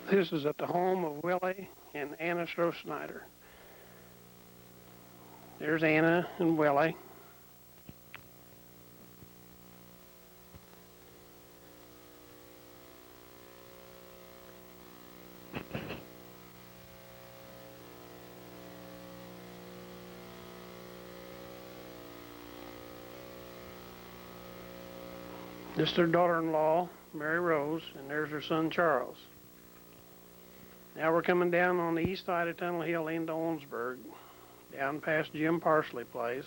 This is at the home of Willie and Anna Stroh-Snyder. There's Anna and Willie. This is their daughter-in-law, Mary Rose, and there's her son, Charles. Now we're coming down on the east side of Tunnel Hill into Owensburg, down past Jim Parsley Place.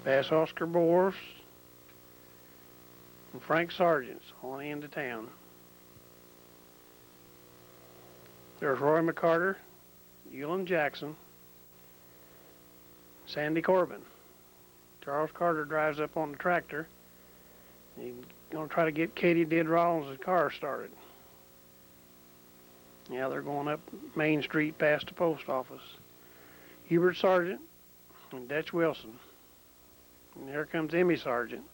Past Oscar Boers and Frank Sargent's on the end of town. There's Roy McCarter, Eulon Jackson, Sandy Corbin. Charles Carter drives up on the tractor. He's going to try to get Katie Did Rollins' car started. Yeah, they're going up Main Street past the post office. Hubert Sargent and Dutch Wilson. And there comes Emmy Sargent.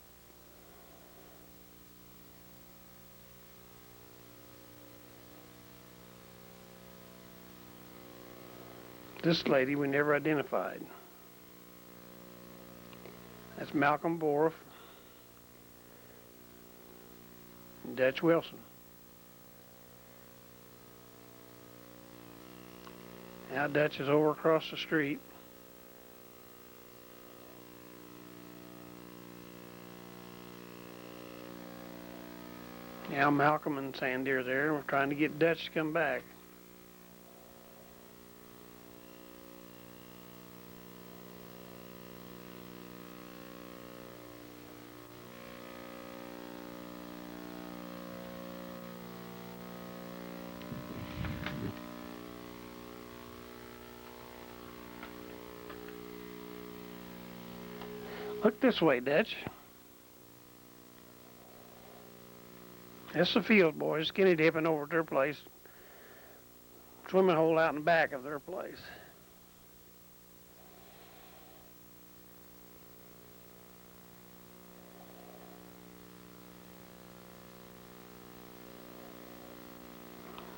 This lady we never identified. That's Malcolm Borough and Dutch Wilson. Now Dutch is over across the street. Now Malcolm and Sandy are there. We're trying to get Dutch to come back. Look this way, Dutch. That's the field boys skinny dipping over at their place. Swimming hole out in the back of their place.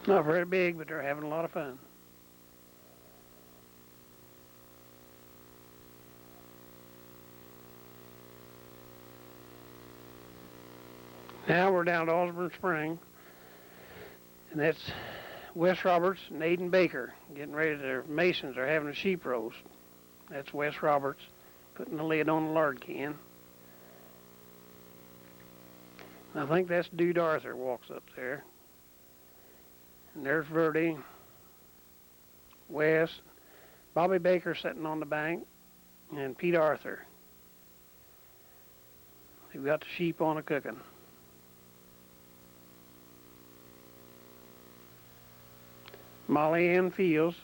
Not very big, but they're having a lot of fun. Now we're down to Osborne Spring, and that's Wes Roberts and Aiden Baker getting ready. Their masons are having a sheep roast. That's Wes Roberts putting the lid on the lard can. I think that's Dude Arthur walks up there. And there's Verdi, Wes, Bobby Baker sitting on the bank, and Pete Arthur. They've got the sheep on a cooking. Molly Ann Fields.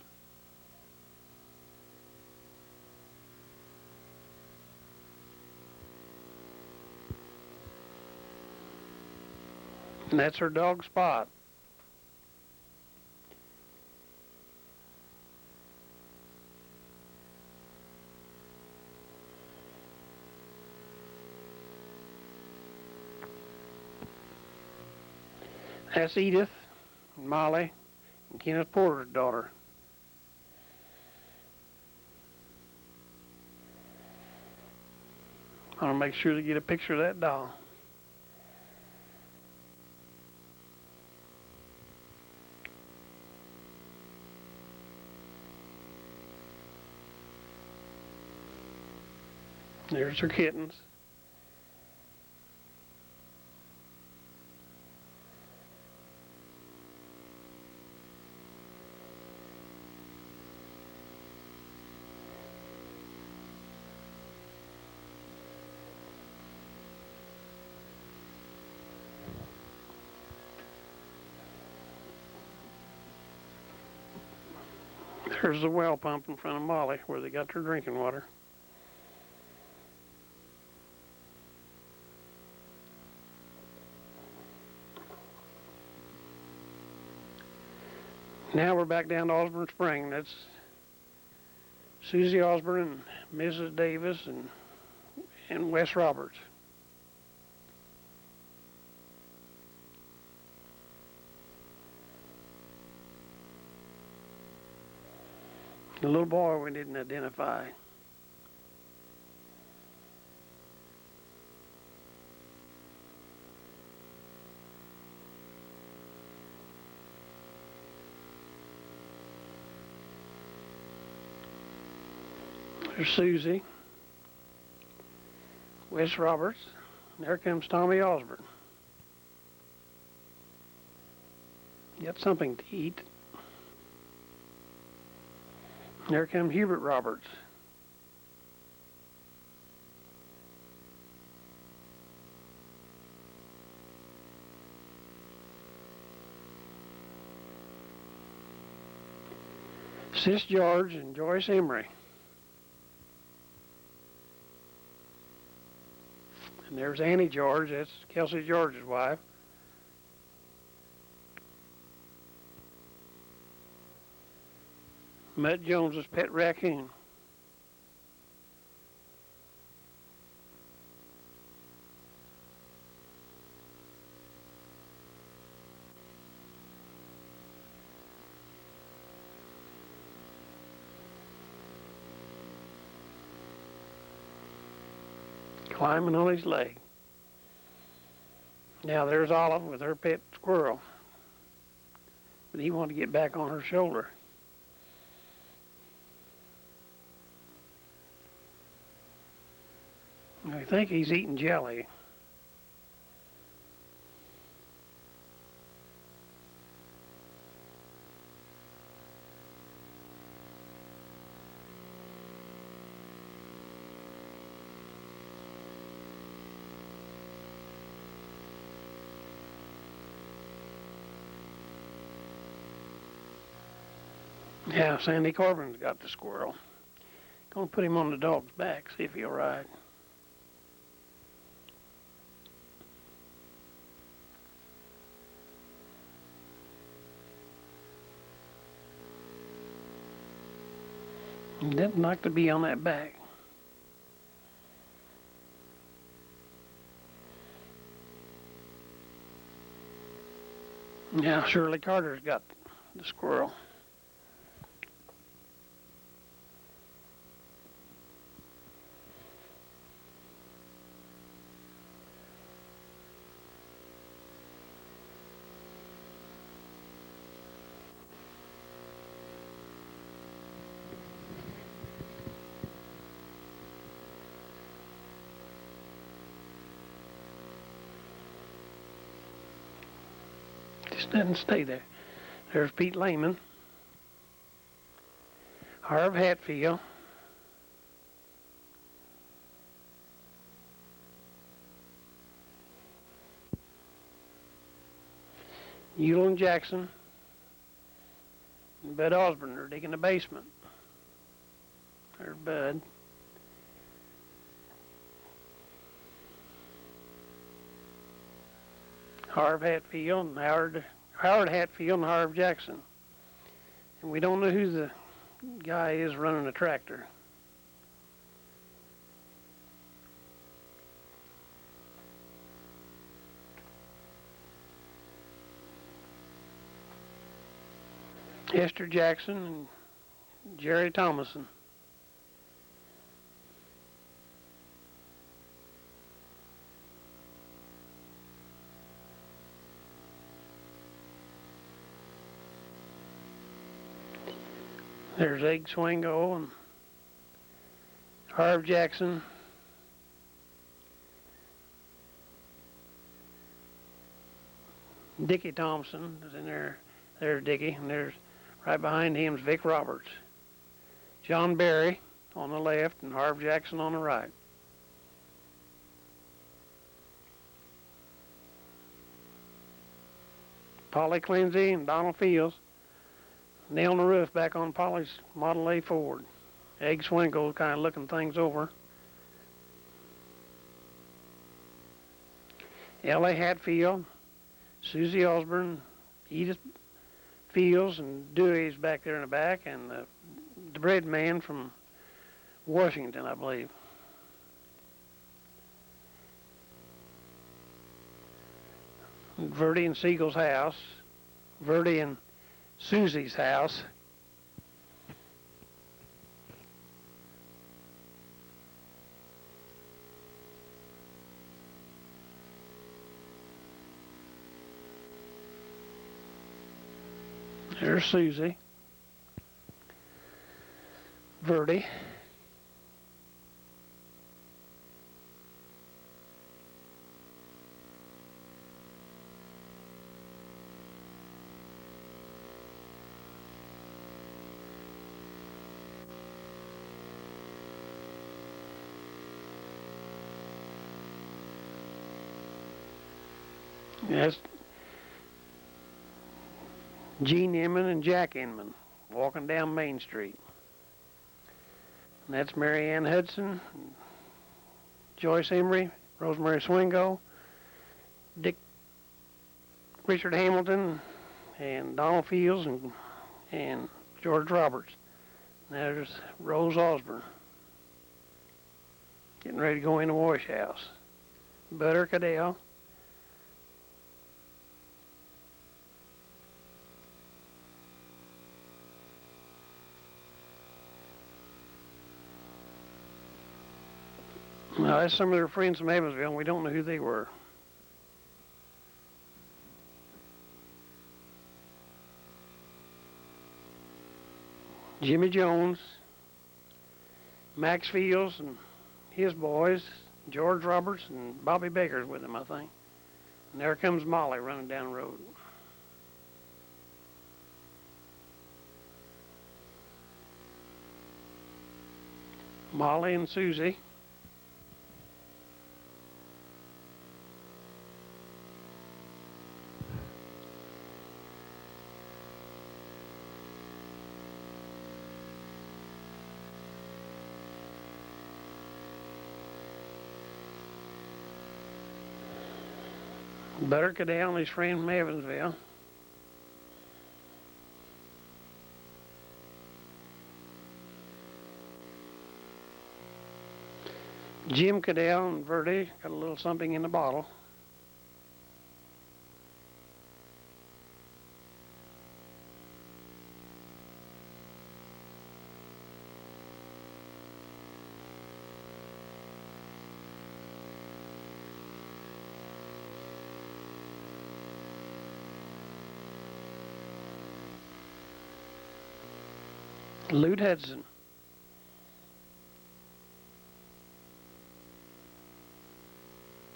And that's her dog Spot. That's Edith and Molly and Kenneth Porter's daughter. I want to make sure to get a picture of that doll. There's her kittens. There's the well pump in front of Molly where they got their drinking water. Now we're back down to Osborne Spring. That's Susie Osborne and Mrs. Davis and Wes Roberts. The little boy we didn't identify. There's Susie, Wes Roberts, and there comes Tommy Osborne. Got something to eat. There comes Hubert Roberts. Sis George and Joyce Emery. And there's Annie George, that's Kelsey George's wife. Mutt Jones's pet raccoon. Climbing on his leg. Now there's Olive with her pet squirrel. But he wanted to get back on her shoulder. I think he's eating jelly. Yeah, Sandy Corbin's got the squirrel. Gonna put him on the dog's back, see if he'll ride. He doesn't like to be on that back. Now Shirley Carter's got the squirrel. Just doesn't stay there. There's Pete Lehman, Harv Hatfield, Eulon Jackson, and Bud Osborne are digging the basement. There's Bud. Harv Hatfield and Howard Hatfield and Harv Jackson. And we don't know who the guy is running the tractor. Esther Jackson and Jerry Thomason. There's Egg Swingo and Harv Jackson. Dickie Thompson is in there. There's Dickie, and there's right behind him is Vic Roberts. John Berry on the left and Harv Jackson on the right. Polly Clincy and Donald Fields nailing the roof back on Polly's Model A Ford. Egg Swingle kind of looking things over. L.A. Hatfield, Susie Osborne, Edith Fields, and Dewey's back there in the back, and the bread man from Washington, I believe. Verdi and Siegel's house, Verdi and Susie's house. There's Susie. Verdi. That's Gene Inman and Jack Inman walking down Main Street. And that's Mary Ann Hudson, Joyce Emery, Rosemary Swingo, Richard Hamilton, and Donald Fields, and George Roberts. And there's Rose Osborne getting ready to go in the wash house. Butter Cadell. Now, that's some of their friends from Evansville, and we don't know who they were. Jimmy Jones, Max Fields and his boys, George Roberts and Bobby Baker's with him, I think. And there comes Molly running down the road. Molly and Susie. Butter Cadell and his friend from Evansville. Jim Cadell and Verdi got a little something in the bottle. Lute Hudson.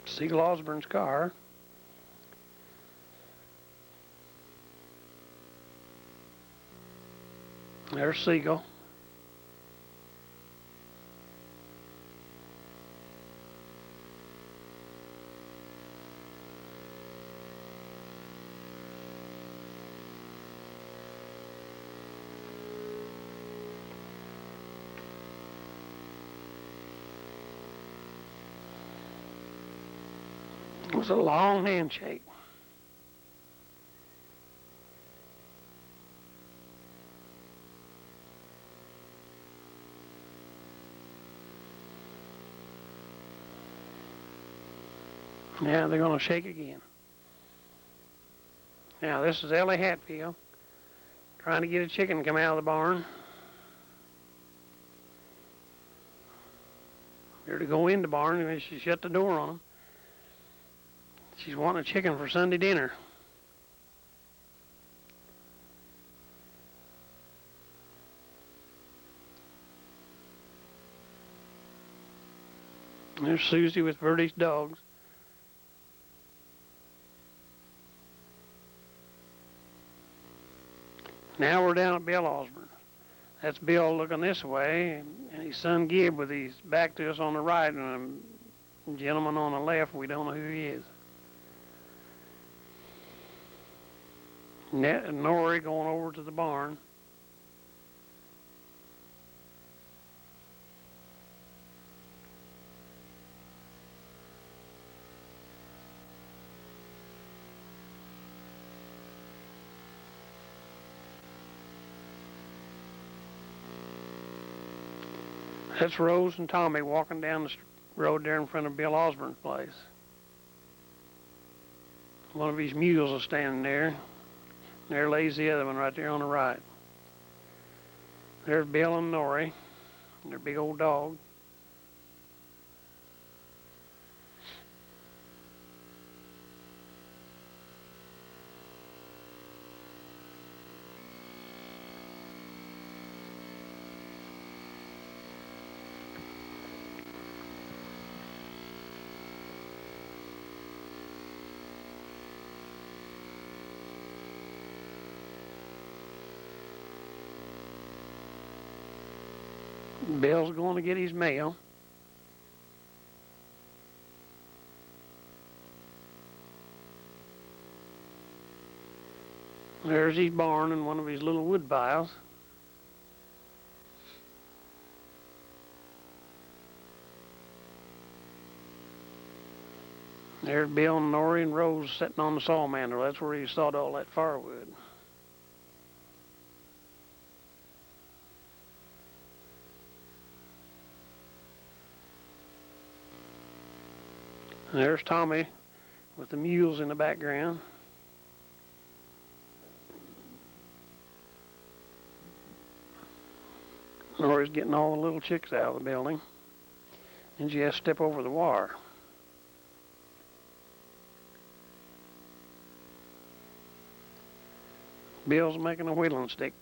Siegel Osborne's car. There's Siegel. It was a long handshake. Now they're going to shake again. Now this is Ellie Hatfield trying to get a chicken to come out of the barn. They're to go in the barn and she shut the door on them. She's wanting a chicken for Sunday dinner. There's Susie with Verdi's dogs. Now we're down at Bill Osborne. That's Bill looking this way, and his son Gib with his back to us on the right, and a gentleman on the left. We don't know who he is. Nori going over to the barn. That's Rose and Tommy walking down the road there in front of Bill Osborne's place. One of his mules is standing there. There lays the other one right there on the right. There's Bill and Nori, and their big old dog. Bill's going to get his mail. There's his barn and one of his little wood piles. There's Bill and Norrie and Rose sitting on the saw mandrel. That's where he sawed all that firewood. And there's Tommy with the mules in the background. Norrie's getting all the little chicks out of the building. And she has to step over the wire. Bill's making a whittling stick,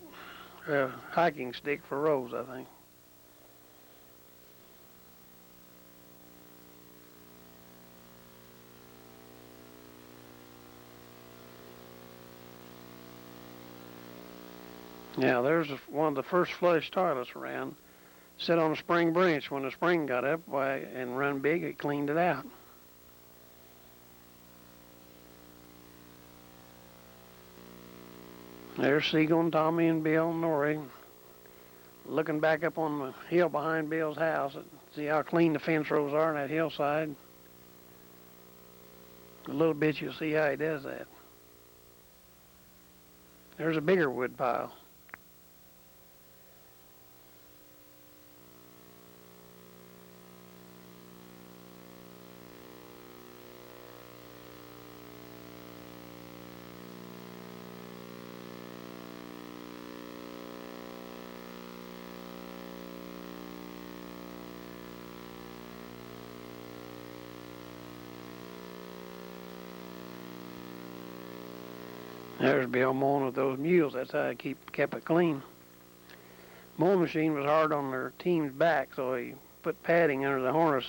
a hiking stick for Rose, I think. Now, there's one of the first flush toilets around. Set on a spring branch. When the spring got up and run big, it cleaned it out. There's Siegel and Tommy and Bill and Norrie looking back up on the hill behind Bill's house. See how clean the fence rows are on that hillside. A little bit you'll see how he does that. There's a bigger wood pile. There's Bill mowing with those mules. That's how he kept it clean. Mowing machine was hard on their team's back, so he put padding under the harness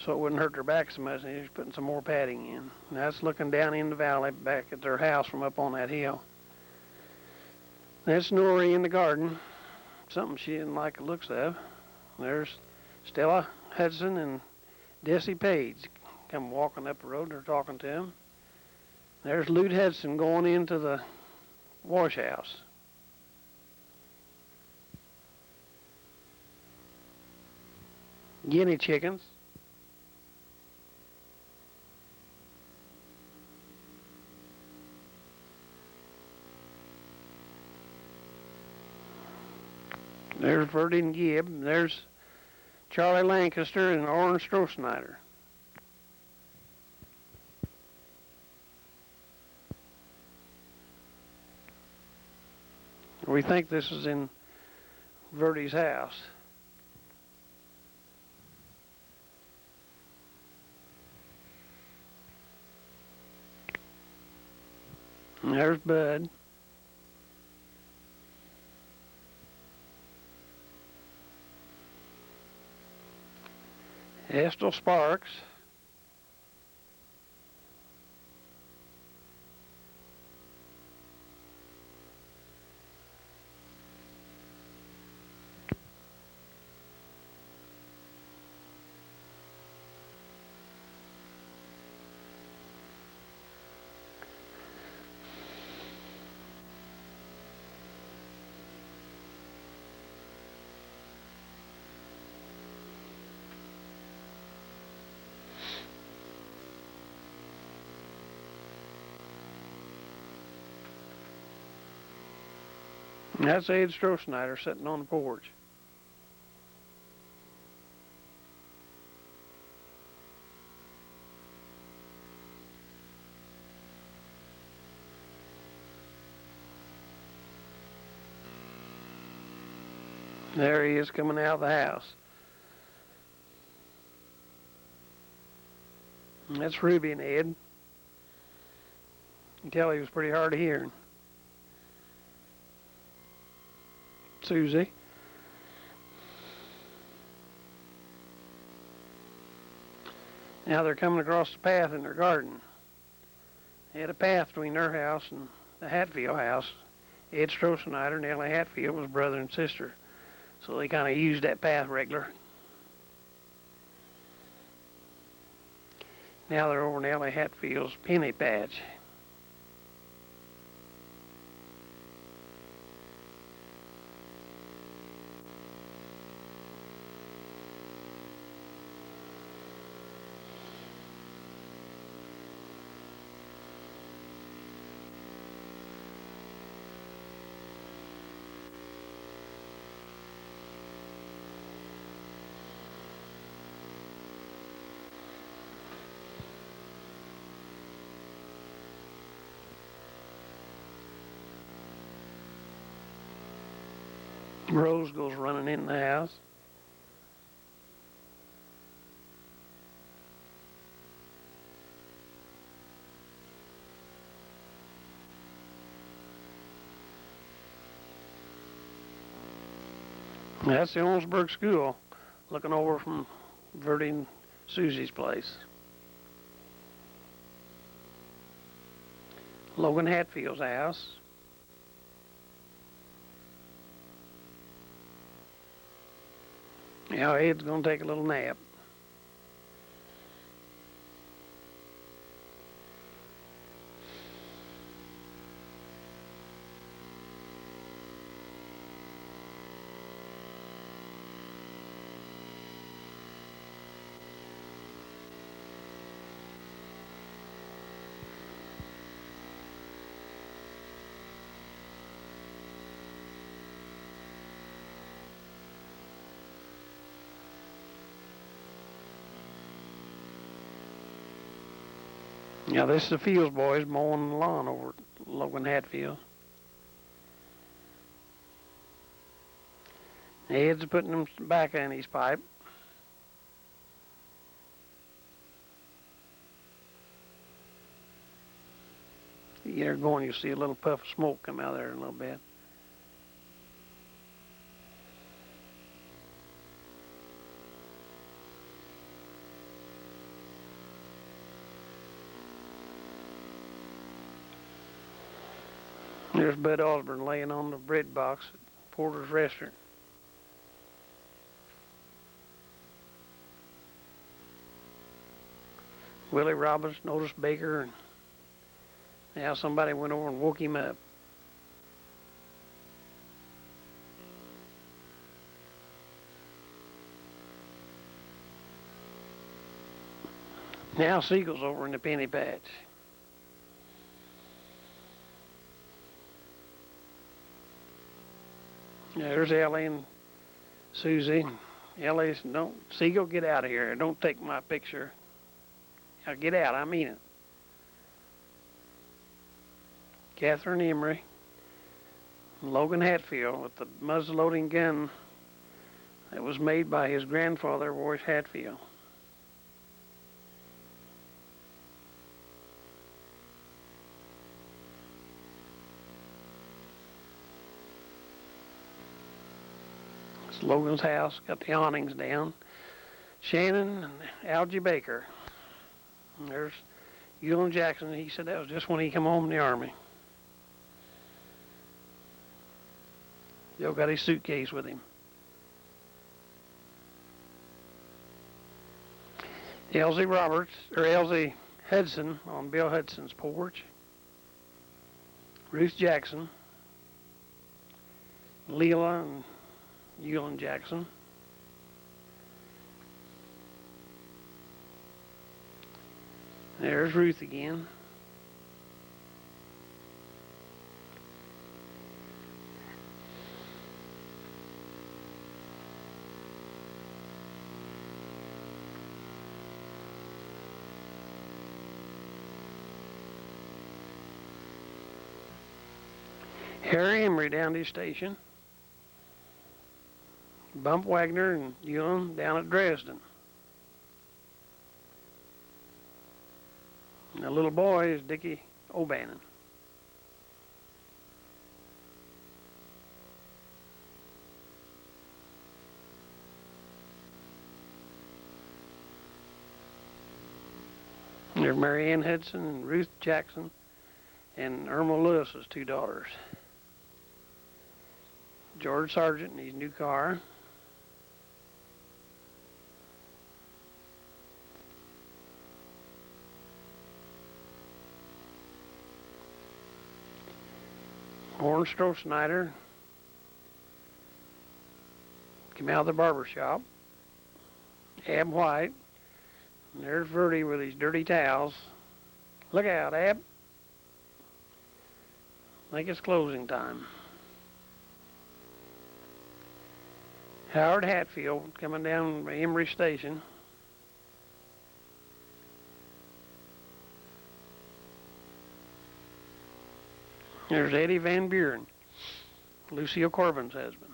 so it wouldn't hurt their back so much, and he was putting some more padding in. And that's looking down in the valley back at their house from up on that hill. That's Norrie in the garden. Something she didn't like the looks of. There's Stella Hudson and Desi Page come walking up the road. They're talking to him. There's Lute Hudson going into the wash house. Guinea chickens. There's Verdi and Gibb. There's Charlie Lancaster and Orrin Strohsnyder. We think this is in Verdi's house. And there's Bud. Estill Sparks. And that's Ed Strohsnyder sitting on the porch. There he is coming out of the house. And that's Ruby and Ed. You can tell he was pretty hard of hearing. Susie. Now they're coming across the path in their garden. They had a path between their house and the Hatfield house. Ed Strohsnyder and Ellie Hatfield was brother and sister. So they kind of used that path regular. Now they're over in Ellie Hatfield's penny patch. Rose goes running in the house. That's the Owensburg school, looking over from Verdi and Susie's place. Logan Hatfield's house. Now Ed's going to take a little nap. Now this is the Fields boys mowing the lawn over at Logan Hatfield. Ed's putting them back in his pipe. You get her going, you'll see a little puff of smoke come out of there in a little bit. There's Bud Osborne laying on the bread box at Porter's Restaurant. Willie Roberts noticed Baker, and now somebody went over and woke him up. Now Siegel's over in the penny patch. There's Ellie and Susie. Ellie's, don't, Siegel, get out of here. Don't take my picture. Now get out, I mean it. Catherine Emery, Logan Hatfield with the muzzle-loading gun that was made by his grandfather, Royce Hatfield. It's Logan's house, got the awnings down. Shannon and Algie Baker. And there's Ewan Jackson. He said that was just when he come home from the Army. Joe got his suitcase with him. Elsie Roberts, or Elsie Hudson on Bill Hudson's porch. Ruth Jackson. Leela and Ewan Jackson. There's Ruth again. Harry Emery down to his station. Bump Wagner and Ewan down at Dresden. And the little boy is Dickie O'Bannon. There's Mary Ann Hudson and Ruth Jackson and Irma Lewis's two daughters. George Sargent and his new car. Horn Stroh came out of the barber shop. Ab White. And there's Verdi with his dirty towels. Look out, Ab. I think it's closing time. Howard Hatfield coming down Emory Station. There's Eddie Van Buren, Lucille Corbin's husband.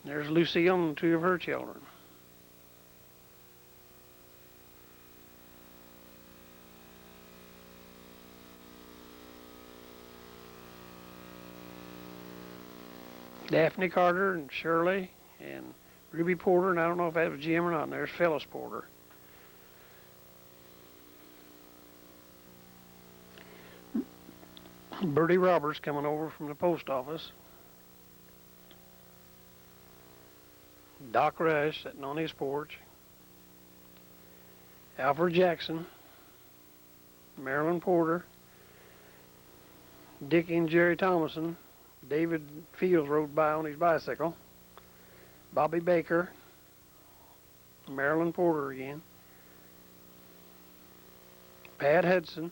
There's Lucille and two of her children. Daphne Carter and Shirley and Ruby Porter, and I don't know if that was Jim or not. And there's Phyllis Porter. Bertie Roberts coming over from the post office. Doc Rush sitting on his porch. Alfred Jackson. Marilyn Porter. Dickie and Jerry Thomason. David Fields rode by on his bicycle. Bobby Baker. Marilyn Porter again. Pat Hudson.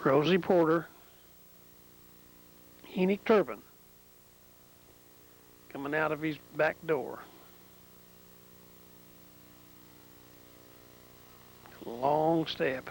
Rosie Porter. Enoch Turpin coming out of his back door. Long step.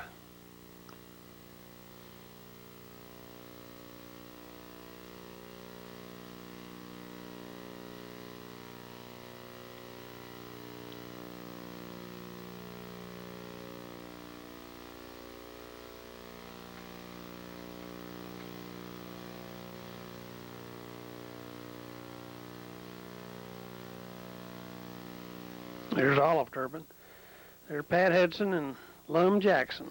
There's Olive Turpin. There's Pat Hudson and Lum Jackson.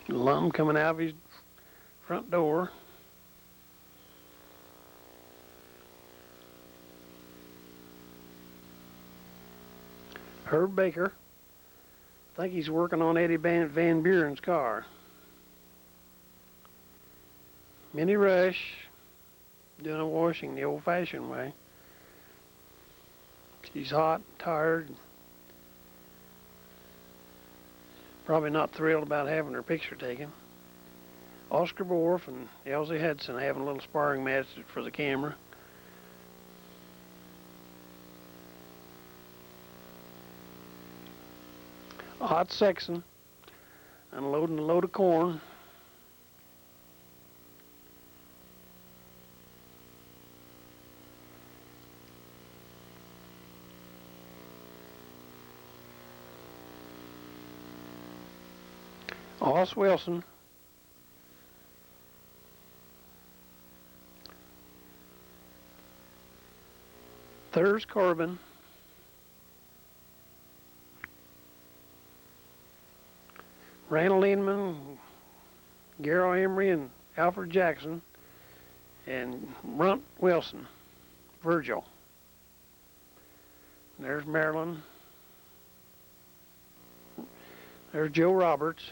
Lum coming out of his front door. Herb Baker. I think he's working on Eddie Van Buren's car. Minnie Rush doing a washing the old-fashioned way. She's hot, tired, probably not thrilled about having her picture taken. Oscar Borff and Elsie Hudson having a little sparring match for the camera. Hot Sexton unloading a load of corn. Hoss Wilson. Thurs Corbin. Randall Inman, Garrow Emery, and Alfred Jackson, and Runt Wilson, Virgil. There's Marilyn. There's Joe Roberts.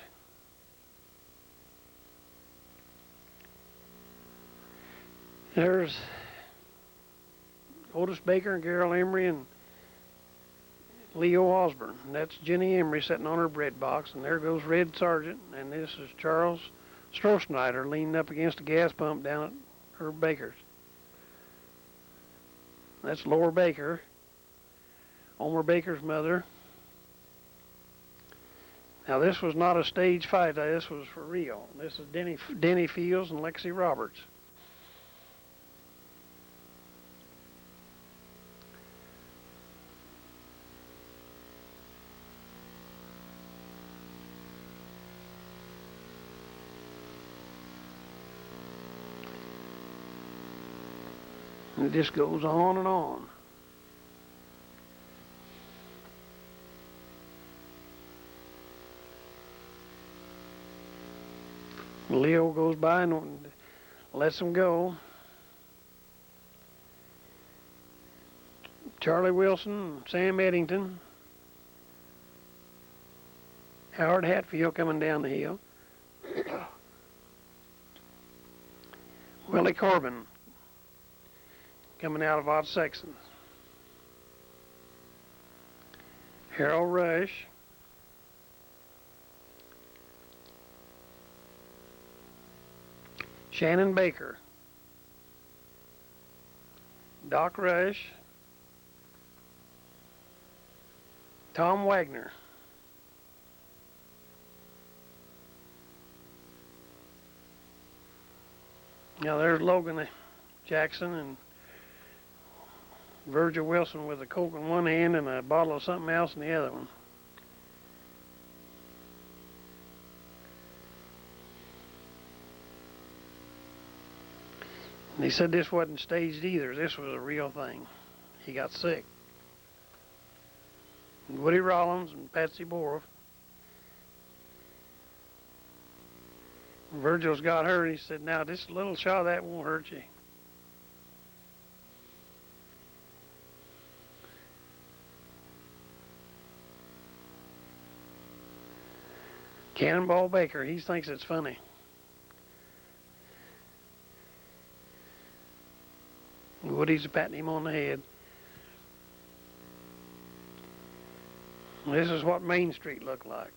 There's Otis Baker and Carol Emery and Leo Osborne. And that's Jenny Emery sitting on her bread box. And there goes Red Sargent. And this is Charles Stroh leaning up against a gas pump down at Herb Baker's. That's Laura Baker, Omer Baker's mother. Now this was not a stage fight. This was for real. This is Denny Fields and Lexi Roberts. It just goes on and on. Leo goes by and lets them go. Charlie Wilson, Sam Eddington, Howard Hatfield coming down the hill. Willie Corbin coming out of odd sections. Harold Rush. Shannon Baker. Doc Rush. Tom Wagner. Now there's Logan Jackson and Virgil Wilson with a Coke in one hand and a bottle of something else in the other one. And he said this wasn't staged either. This was a real thing. He got sick. And Woody Rollins and Patsy Borough. Virgil's got hurt. He said, now this little shot of that won't hurt you. Cannonball Baker, he thinks it's funny. Woody's patting him on the head. This is what Main Street looked like.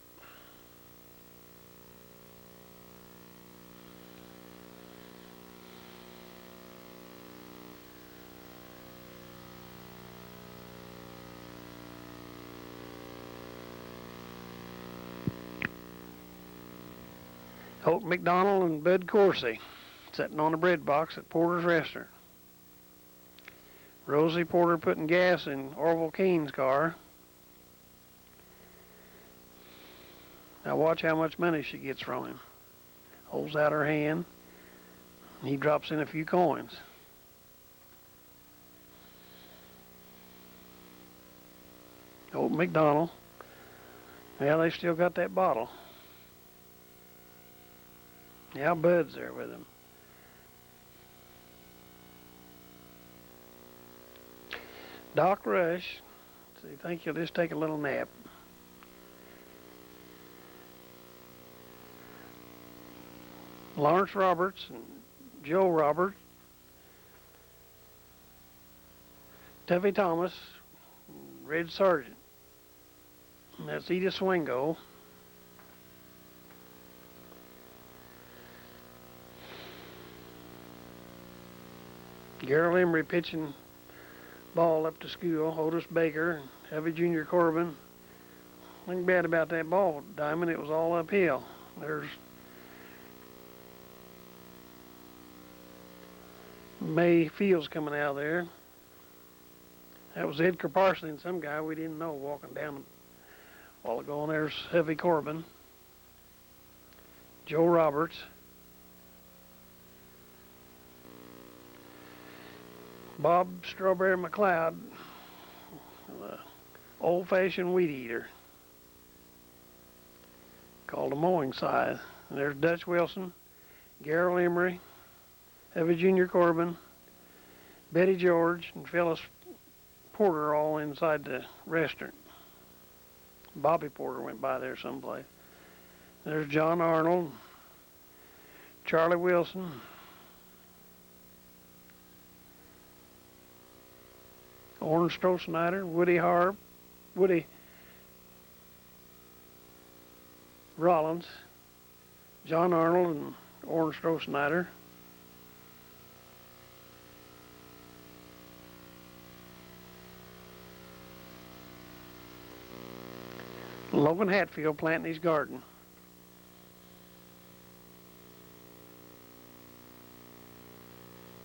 Holt McDonald and Bud Coursey sitting on the bread box at Porter's Restaurant. Rosie Porter putting gas in Orville Kane's car. Now watch how much money she gets from him. Holds out her hand. And he drops in a few coins. Holt McDonald. Well, they still got that bottle. Now Bud's there with him. Doc Rush, so you think he'll just take a little nap. Lawrence Roberts and Joe Roberts. Tuffy Thomas, Red Sergeant. And that's Edith Swingo. Gerald Emery pitching ball up to school. Otis Baker and Heavy Junior Corbin. Nothing bad about that ball, Diamond. It was all uphill. There's May Fields coming out of there. That was Edgar Parson and some guy we didn't know walking down a while ago. And there's Heavy Corbin. Joe Roberts. Bob Strawberry McLeod, old-fashioned weed eater, called a mowing scythe. And there's Dutch Wilson, Gerald Emery, Heavy Junior Corbin, Betty George, and Phyllis Porter all inside the restaurant. Bobby Porter went by there someplace. There's John Arnold, Charlie Wilson, Orrin Stroh-Snyder, Woody Rollins, John Arnold, and Orrin Stroh-Snyder. Logan Hatfield planting his garden.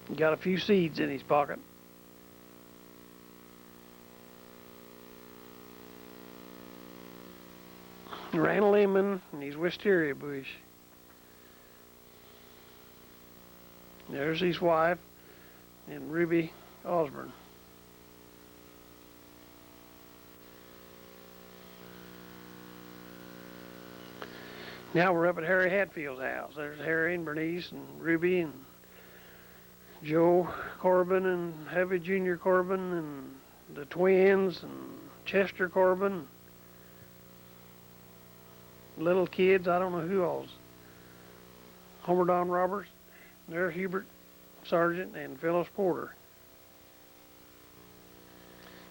He got a few seeds in his pocket. Randall Lehman and his wisteria bush. There's his wife and Ruby Osborne. Now we're up at Harry Hatfield's house. There's Harry and Bernice and Ruby and Joe Corbin and Heavy Junior Corbin and the twins and Chester Corbin. Little kids, I don't know who else. Homer Don Roberts. There's Hubert Sargent and Phyllis Porter.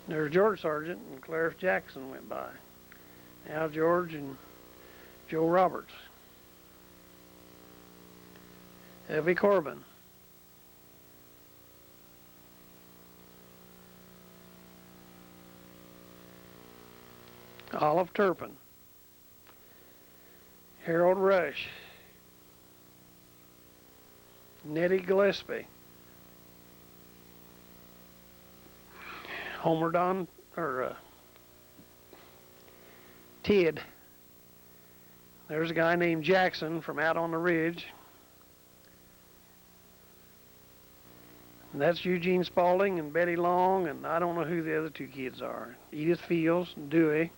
There's George Sargent and Clarence Jackson went by. Now George and Joe Roberts. Evie Corbin. Olive Turpin. Harold Rush. Nettie Gillespie. Homer Don, or Ted. There's a guy named Jackson from out on the ridge. And that's Eugene Spaulding and Betty Long, and I don't know who the other two kids are. Edith Fields and Dewey.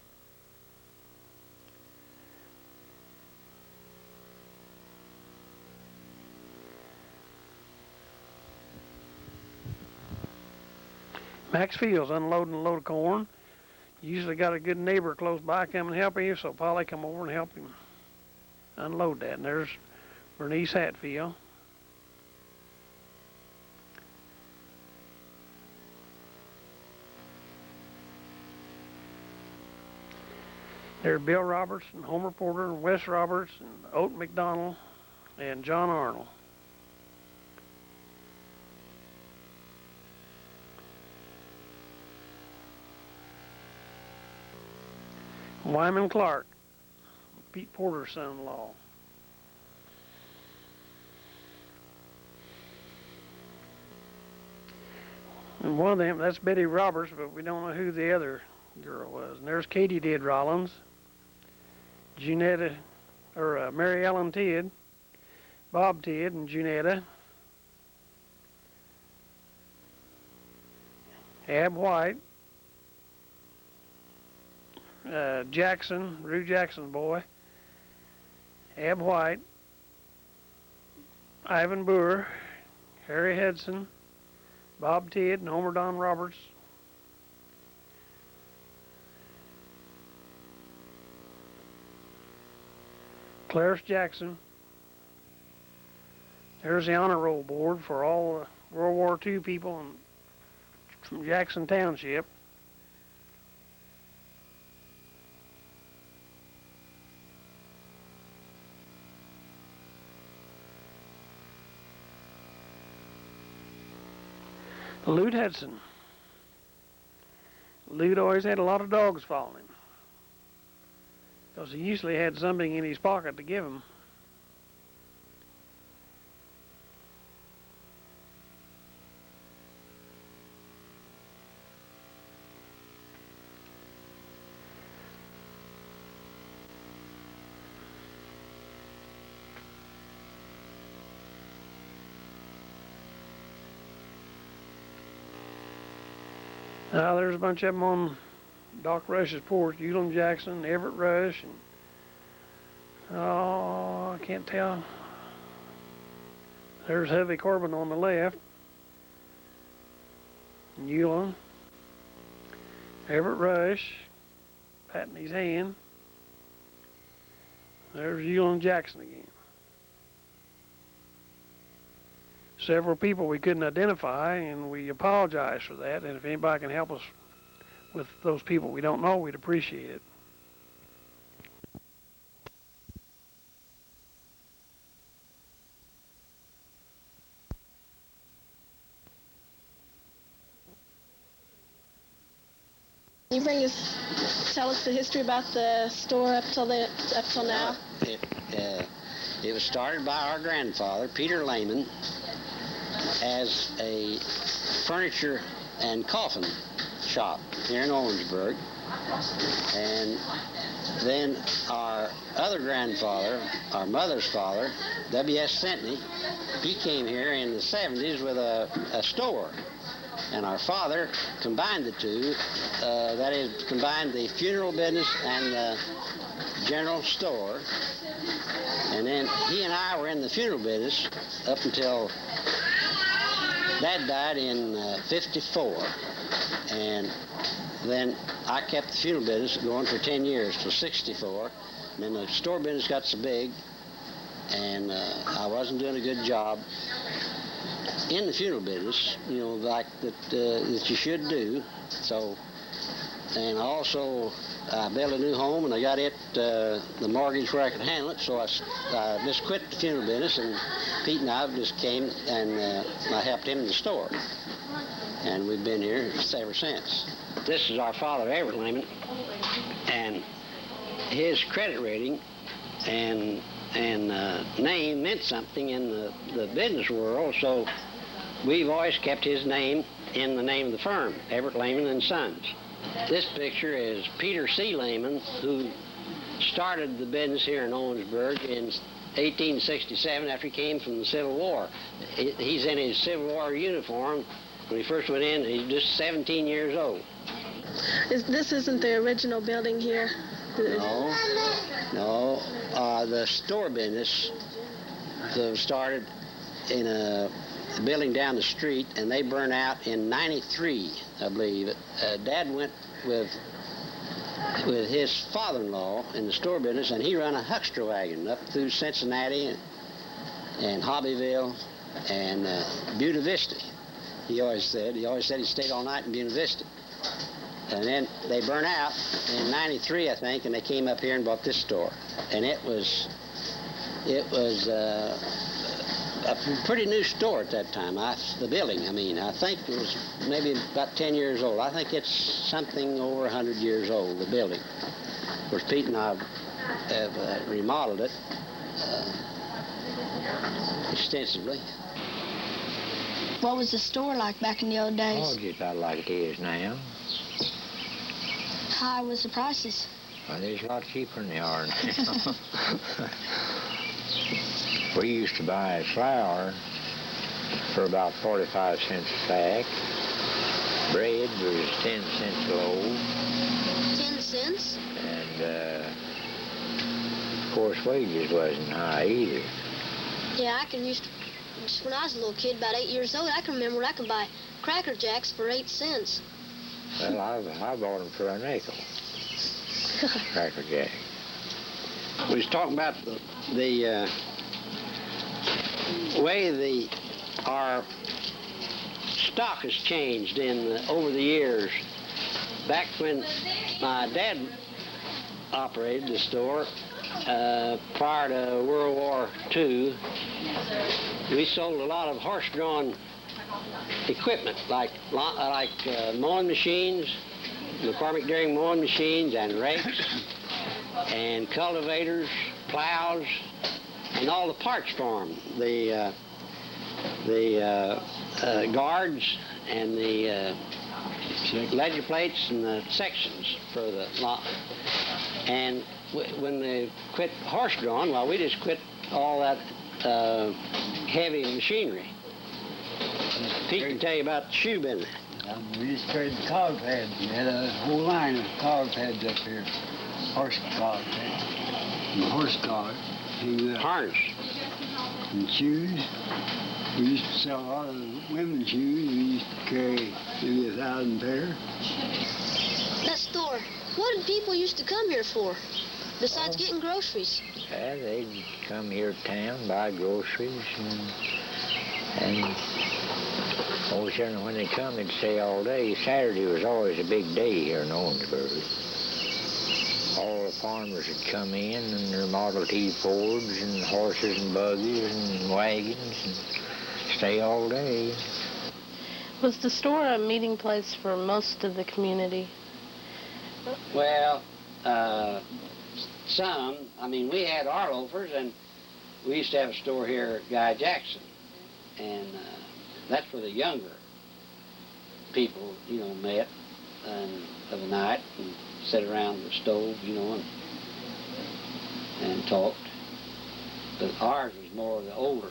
Max Fields unloading a load of corn. Usually got a good neighbor close by come and help you, so Polly come over and help him unload that. And there's Bernice Hatfield. There's Bill Roberts and Homer Porter and Wes Roberts and Oat McDonald and John Arnold. Wyman Clark, Pete Porter's son-in-law. And one of them, that's Betty Roberts, but we don't know who the other girl was. And there's Katie Dead Rollins, Junetta, or Mary Ellen Tidd, Bob Tidd and Junetta, Ab White, Jackson, Rue Jackson boy, Ab White, Ivan Boer, Harry Hudson, Bob Tidd and Homer Don Roberts, Clarence Jackson. There's the honor roll board for all the World War II people from Jackson Township. Lute Hudson. Lute always had a lot of dogs following him, because he usually had something in his pocket to give him. Now there's a bunch of them on Doc Rush's porch. Elam Jackson, Everett Rush, and I can't tell. There's Heavy Corbin on the left. Elam, Everett Rush, patting his hand. There's Elam Jackson again. Several people we couldn't identify, and we apologize for that. And if anybody can help us with those people we don't know, we'd appreciate it. Can you tell us the history about the store up till now? It was started by our grandfather, Peter Lehman, as a furniture and coffin shop here in Owensburg. And then our other grandfather, our mother's father, W.S. Sentney, he came here in the 70s with a store. And our father combined the two, that is, combined the funeral business and the general store. And then he and I were in the funeral business up until Dad died in 54. And then I kept the funeral business going for 10 years till 64. And then the store business got so big, and I wasn't doing a good job in the funeral business, you know, like that you should do. So, and also I built a new home, and I got it the mortgage where I could handle it. So I just quit the funeral business, and Pete and I just came, and I helped him in the store, and we've been here ever since. This is our father, Everett Lehman, and his credit rating and name meant something in the business world, so we've always kept his name in the name of the firm, Everett Lehman and Sons. This picture is Peter C. Lehman, who started the business here in Owensburg in 1867 after he came from the Civil War. He's in his Civil War uniform. When he first went in, he's just 17 years old. This isn't the original building here? No. The store business started in a building down the street, and they burned out in '93, I believe. Dad went with his father-in-law in the store business, and he ran a huckster wagon up through Cincinnati and Hobbyville and Buena Vista. He always said he stayed all night in Buena Vista. And then they burned out in '93, I think, and they came up here and bought this store. And it was a pretty new store at that time. The building, I think it was maybe about 10 years old. I think it's something over 100 years old, the building. Of course, Pete and I have remodeled it extensively. What was the store like back in the old days? Oh, just about like it is now. How high was the prices? Well, it's a lot cheaper than they are now. We used to buy flour for about 45 cents a sack. Bread was 10 cents a loaf. 10 cents? And, of course, wages wasn't high either. Yeah, just when I was a little kid, about 8 years old, I can remember when I could buy Cracker Jacks for 8 cents. Well, I bought them for a nickel. Cracker Jack. We was talking about the way our stock has changed over the years. Back when my dad operated the store, prior to World War II, we sold a lot of horse-drawn equipment, like mowing machines, McCormick Dairy mowing machines, and rakes, and cultivators, plows, and all the parts for them. The guards and the ledger plates and the sections for the lot. And when they quit horse-drawn, well, we just quit all that heavy machinery. Pete can tell you about the shoe business. We used to trade the collar pads. We had a whole line of collar pads up here. Horse collar pads. And horse collar. Harness. And shoes. We used to sell a lot of women's shoes. We used to carry maybe 1,000 pair. That store, what did people used to come here for, besides getting groceries? Yeah, they'd come here to town, buy groceries, and when they come, they'd stay all day. Saturday was always a big day here in Owensburg. All the farmers would come in and their Model T Fords and horses and buggies and wagons and stay all day. Was the store a meeting place for most of the community? Well, some. We had our loafers, and we used to have a store here at Guy Jackson, and that's where the younger people, met of the night and sat around the stove, and talked. But ours was more of the older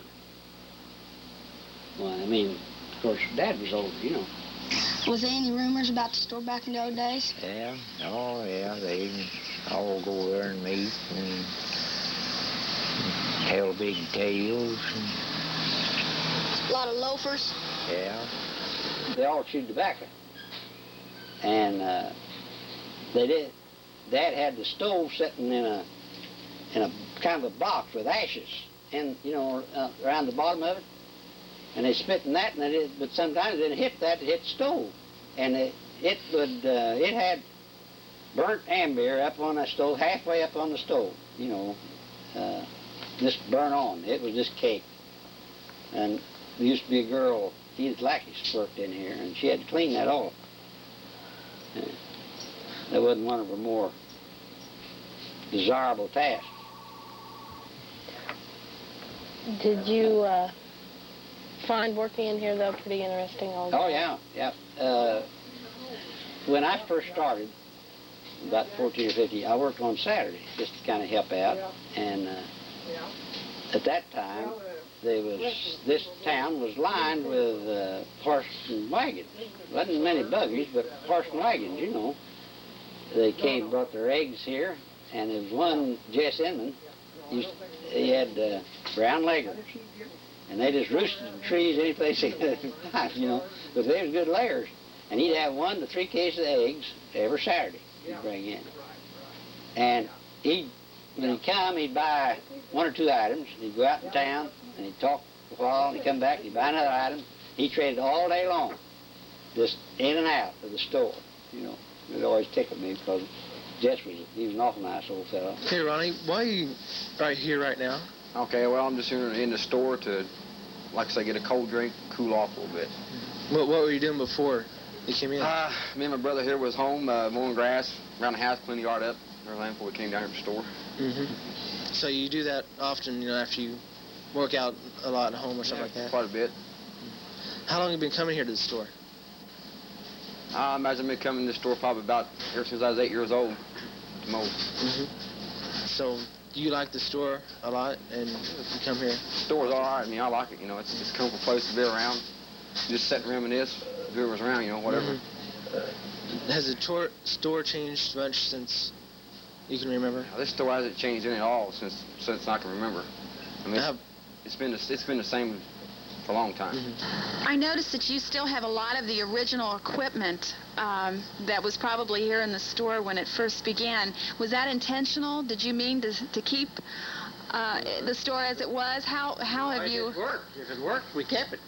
one. Of course, Dad was older, Was there any rumors about the store back in the old days? Yeah, they'd all go there and meet and hell big tails. A lot of loafers. Yeah. They all chewed tobacco. And they did. Dad had the stove sitting in a kind of a box with ashes, and around the bottom of it. And they spit in that, and but sometimes it didn't hit that; it hit the stove, and it had burnt amber up on that stove, halfway up on the stove. Just burn on. It was just cake. And there used to be a girl, Edith Lackey, worked in here, and she had to clean that off. That wasn't one of her more desirable tasks. Did you find working in here, though, pretty interesting all the time? Oh, yeah. When I first started, about 14 or 15, I worked on Saturday just to kind of help out. And at that time, this town was lined with horse and wagons. Wasn't many buggies, but horse and wagons, They came and brought their eggs here, and there was one, Jess Inman, he had brown leggers, and they just roosted in trees any place they could find, but they was good layers. And he'd have 1 to 3 cases of eggs every Saturday he'd bring in. And when he'd come, he'd buy 1 or 2 items, and he'd go out in town, and he'd talk for a while, and he'd come back, and he'd buy another item. He traded all day long, just in and out of the store, It always tickled me because Jess he was an awful nice old fellow. Hey, Ronnie, why are you right here right now? Okay, well, I'm just here in the store to, like I say, get a cold drink, cool off a little bit. What were you doing before you came in? Me and my brother here was home mowing grass around the house, cleaning the yard up, everything before we came down here to the store. Mm-hmm. So you do that often, after you work out a lot at home or something like that? Quite a bit. How long have you been coming here to the store? I imagine I've been coming to the store probably about ever since I was 8 years old to mow. Mm-hmm. So do you like the store a lot, and you come here? The store's all right. I like it. It's a comfortable place to be around. Just sit and reminisce. Whoever's around, whatever. Mm-hmm. Has the store changed much since you can remember? This store hasn't changed any at all since I can remember. It's been the same for a long time. Mm-hmm. I noticed that you still have a lot of the original equipment that was probably here in the store when it first began. Was that intentional? Did you mean to keep the store as it was? How have you... If it worked, we kept it.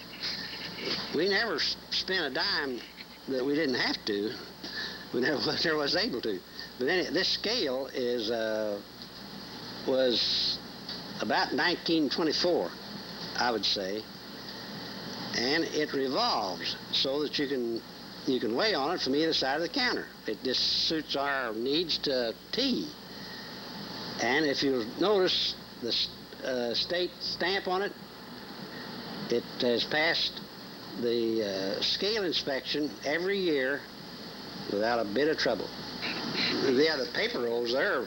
We never spent a dime that we didn't have to. We never was able to. But then this scale was about 1924, I would say. And it revolves so that you can weigh on it from either side of the counter. It just suits our needs to T. And if you notice the state stamp on it, it has passed the scale inspection every year without a bit of trouble. The paper rolls there,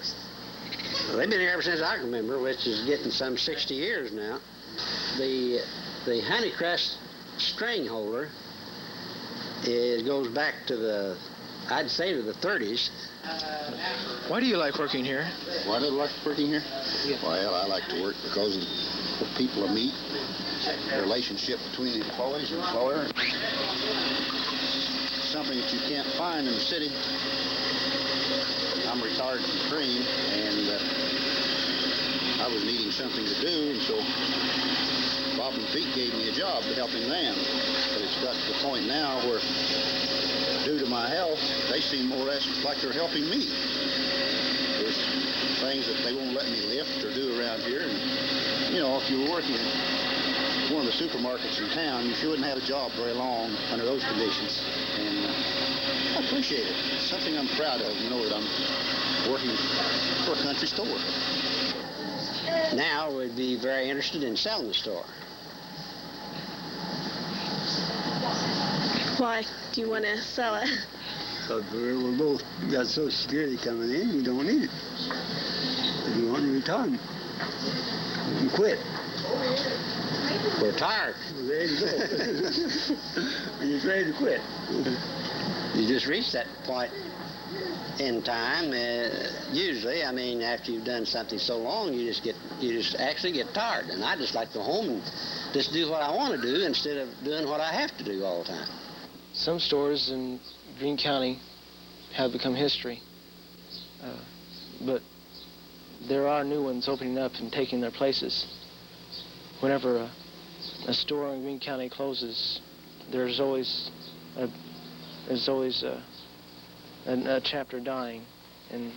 they've been here ever since I can remember, which is getting some 60 years now. The Honeycrest string holder goes back to I'd say to the 30s. Why do you like working here? Why do I like working here? Well, I like to work because of the people I meet, the relationship between the employees and employer. Something that you can't find in the city. I'm retired from Cream, and I was needing something to do, and so Bob and Pete gave me a job helping them. But it's got to the point now where, due to my health, they seem more or less like they're helping me. There's things that they won't let me lift or do around here. And, if you were working at one of the supermarkets in town, you wouldn't have a job very long under those conditions. And I appreciate it. It's something I'm proud of, that I'm working for a country store. Now we'd be very interested in selling the store. Why do you want to sell it? Because we're both got Social Security coming in, we don't need it. If you want to retire, you can quit. We're tired. We're ready to go. We're just ready to quit. you just reach that point in time. Usually, I mean, after you've done something so long, you just actually get tired. And I just like to go home and just do what I want to do instead of doing what I have to do all the time. Some stores in Greene County have become history, but there are new ones opening up and taking their places. Whenever a store in Greene County closes, there's always a chapter dying, and